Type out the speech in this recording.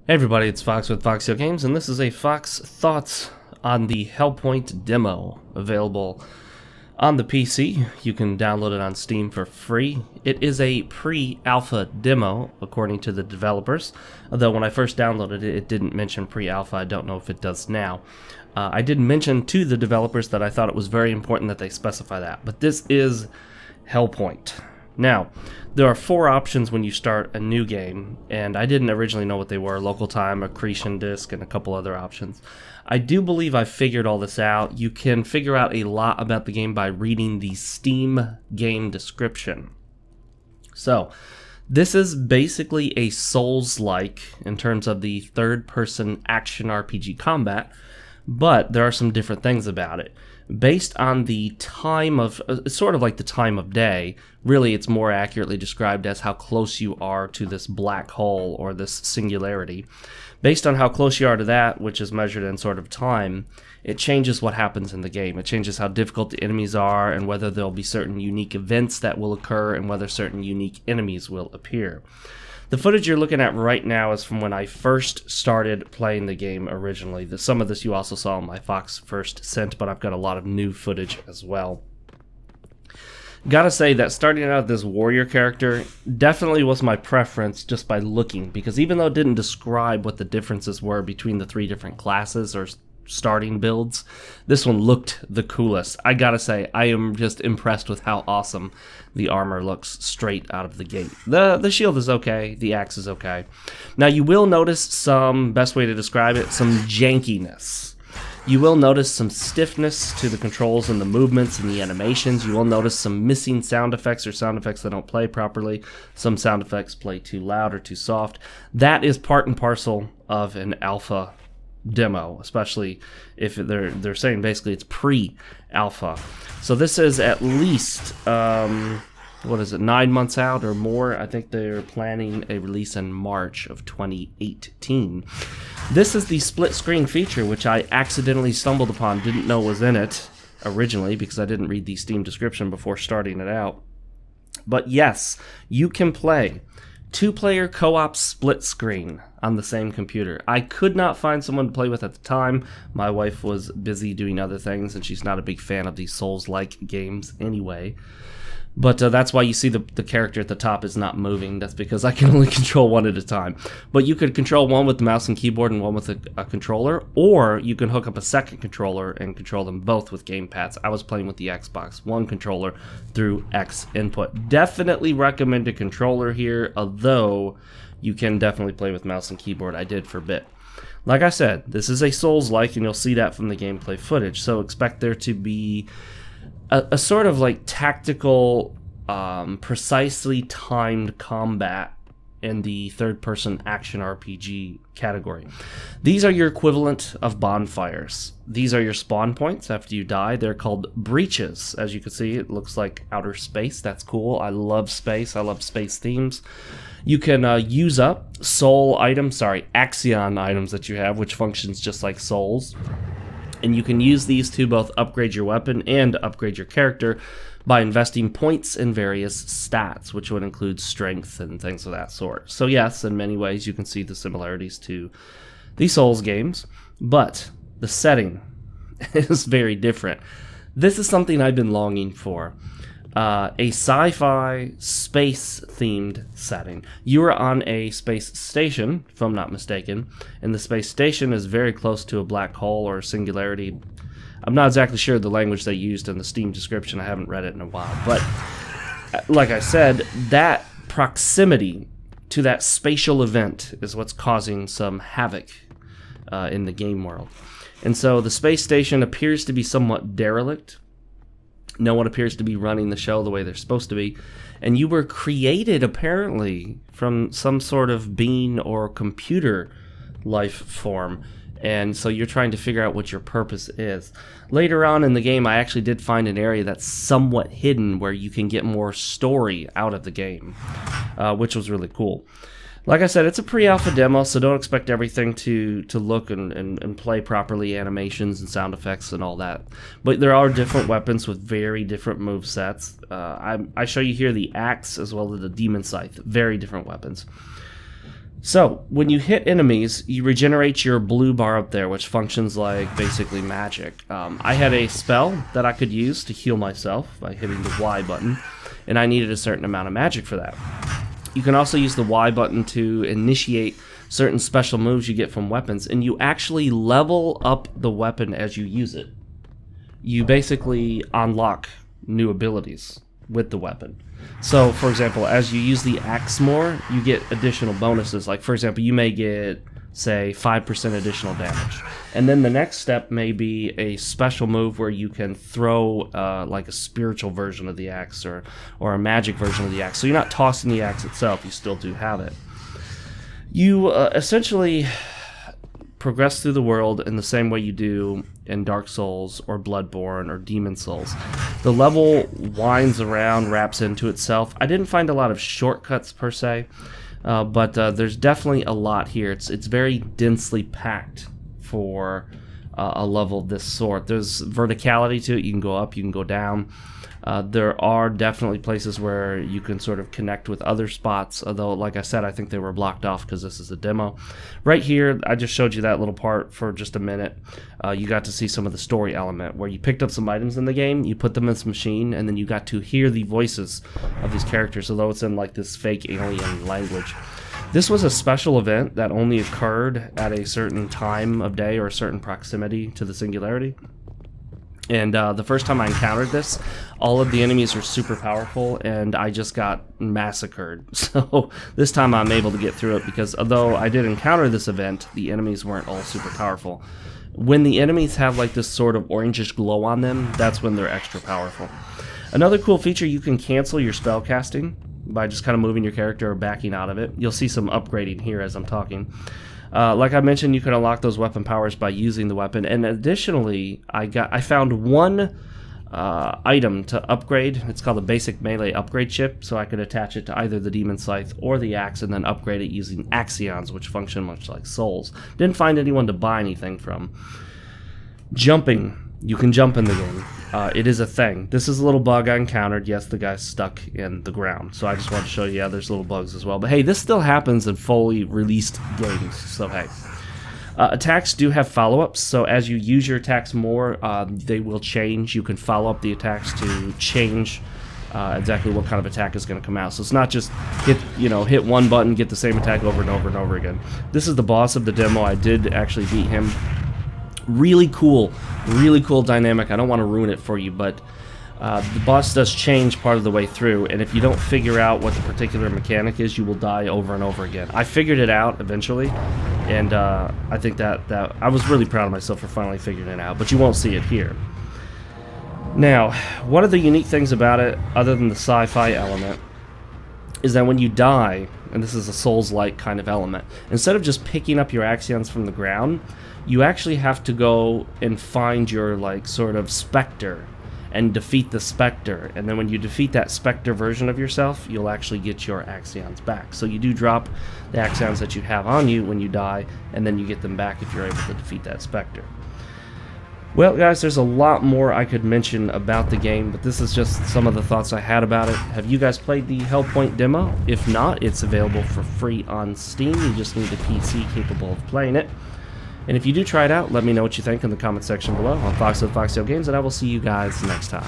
Hey everybody, it's Fox with FoxeoGames, and this is a Fox Thoughts on the Hellpoint demo available on the PC. You can download it on Steam for free. It is a pre-alpha demo, according to the developers, although when I first downloaded it, it didn't mention pre-alpha. I don't know if it does now. I did mention to the developers that I thought it was very important that they specify that, but this is Hellpoint. Now, there are 4 options when you start a new game, and I didn't originally know what they were: local time, accretion disk, and a couple other options. I do believe I figured all this out. You can figure out a lot about the game by reading the Steam game description. So, this is basically a Souls-like in terms of the third-person action RPG combat, but there are some different things about it. Based on the time of, sort of like the time of day, really it's more accurately described as how close you are to this black hole or this singularity. Based on how close you are to that, which is measured in sort of time, it changes what happens in the game. It changes how difficult the enemies are and whether there'll be certain unique events that will occur and whether certain unique enemies will appear. The footage you're looking at right now is from when I first started playing the game originally. Some of this you also saw in my Fox First Sent, but I've got a lot of new footage as well. Gotta say that starting out this warrior character definitely was my preference just by looking, because even though it didn't describe what the differences were between the 3 different classes or starting builds, this one looked the coolest. I gotta say, I am just impressed with how awesome the armor looks straight out of the gate. The shield is okay, the axe is okay. Now you will notice some, best way to describe it, some jankiness. You will notice some stiffness to the controls and the movements and the animations. You will notice some missing sound effects or sound effects that don't play properly. Some sound effects play too loud or too soft. That is part and parcel of an alpha demo, especially if they're saying basically it's pre-alpha. So this is at least what is it, 9 months out or more. I think they're planning a release in March of 2018. This is the split screen feature, which I accidentally stumbled upon, didn't know was in it originally because I didn't read the Steam description before starting it out. But yes, you can play 2-player co-op split screen on the same computer. I could not find someone to play with at the time. My wife was busy doing other things, and she's not a big fan of these Souls-like games anyway. But that's why you see the character at the top is not moving. That's because I can only control one at a time. But you could control one with the mouse and keyboard and one with a controller, or you can hook up a second controller and control them both with gamepads. I was playing with the Xbox One controller through X input. Definitely recommend a controller here, although you can definitely play with mouse and keyboard. I did for a bit. Like I said, this is a Souls-like, and you'll see that from the gameplay footage. So expect there to be a sort of like tactical, precisely timed combat in the third-person action RPG category. These are your equivalent of bonfires. These are your spawn points after you die. They're called breaches. As you can see, it looks like outer space. That's cool. I love space. I love space themes. You can use up Axion items that you have, which functions just like souls. And you can use these to both upgrade your weapon and upgrade your character by investing points in various stats, which would include strength and things of that sort. So yes, in many ways you can see the similarities to the Souls games, but the setting is very different. This is something I've been longing for. A sci-fi space-themed setting. You are on a space station, if I'm not mistaken, and the space station is very close to a black hole or a singularity. I'm not exactly sure the language they used in the Steam description. I haven't read it in a while. But like I said, that proximity to that spatial event is what's causing some havoc in the game world. And so the space station appears to be somewhat derelict. No one appears to be running the show the way they're supposed to be. And you were created, apparently, from some sort of being or computer life form. And so you're trying to figure out what your purpose is. Later on in the game, I actually did find an area that's somewhat hidden where you can get more story out of the game, which was really cool. Like I said, it's a pre-alpha demo, so don't expect everything to look and play properly, animations and sound effects and all that. But there are different weapons with very different move sets. I show you here the axe as well as the demon scythe. Very different weapons. So, when you hit enemies, you regenerate your blue bar up there, which functions like basically magic. I had a spell that I could use to heal myself by hitting the Y button, and I needed a certain amount of magic for that. You can also use the Y button to initiate certain special moves you get from weapons, and you actually level up the weapon as you use it. You basically unlock new abilities with the weapon. So, for example, as you use the axe more, you get additional bonuses. Like, for example, you may get, say, 5% additional damage. And then the next step may be a special move where you can throw like a spiritual version of the axe or a magic version of the axe. So you're not tossing the axe itself, you still do have it. You essentially progress through the world in the same way you do in Dark Souls or Bloodborne or Demon Souls. The level winds around, wraps into itself. I didn't find a lot of shortcuts per se, but there's definitely a lot here. It's very densely packed for a level of this sort. There's verticality to it. You can go up, you can go down. There are definitely places where you can sort of connect with other spots, although, like I said, I think they were blocked off because this is a demo. Right here, I just showed you that little part for just a minute. You got to see some of the story element, where you picked up some items in the game, you put them in this machine, and then you got to hear the voices of these characters, although it's in like this fake alien language. This was a special event that only occurred at a certain time of day or a certain proximity to the singularity. And the first time I encountered this, all of the enemies are super powerful, and I just got massacred. So this time I'm able to get through it, because although I did encounter this event, the enemies weren't all super powerful. When the enemies have like this sort of orangish glow on them, that's when they're extra powerful. Another cool feature, you can cancel your spell casting by just kind of moving your character or backing out of it. You'll see some upgrading here as I'm talking. Like I mentioned, you can unlock those weapon powers by using the weapon, and additionally, I found one item to upgrade. It's called the basic melee upgrade chip, so I could attach it to either the demon scythe or the axe and then upgrade it using axions, which function much like souls. Didn't find anyone to buy anything from. Jumping. You can jump in the game. It is a thing. This is a little bug I encountered. Yes, the guy's stuck in the ground. So I just wanted to show you, yeah, there's little bugs as well. But hey, this still happens in fully released games. So hey. Attacks do have follow-ups. So as you use your attacks more, they will change. You can follow up the attacks to change exactly what kind of attack is going to come out. So it's not just hit one button, get the same attack over and over and over again. This is the boss of the demo. I did actually beat him. Really cool dynamic. I don't want to ruin it for you, but the boss does change part of the way through, and if you don't figure out what the particular mechanic is, you will die over and over again. I figured it out eventually, and I think that I was really proud of myself for finally figuring it out, but you won't see it here. Now, one of the unique things about it, other than the sci-fi element, is that when you die, and this is a Souls-like kind of element, instead of just picking up your axions from the ground, you actually have to go and find your, like, sort of specter and defeat the specter. And then when you defeat that specter version of yourself, you'll actually get your axions back. So you do drop the axions that you have on you when you die, and then you get them back if you're able to defeat that specter. Well, guys, there's a lot more I could mention about the game, but this is just some of the thoughts I had about it. Have you guys played the Hellpoint demo? If not, it's available for free on Steam. You just need a PC capable of playing it. And if you do try it out, let me know what you think in the comment section below on FoxeoGames, and I will see you guys next time.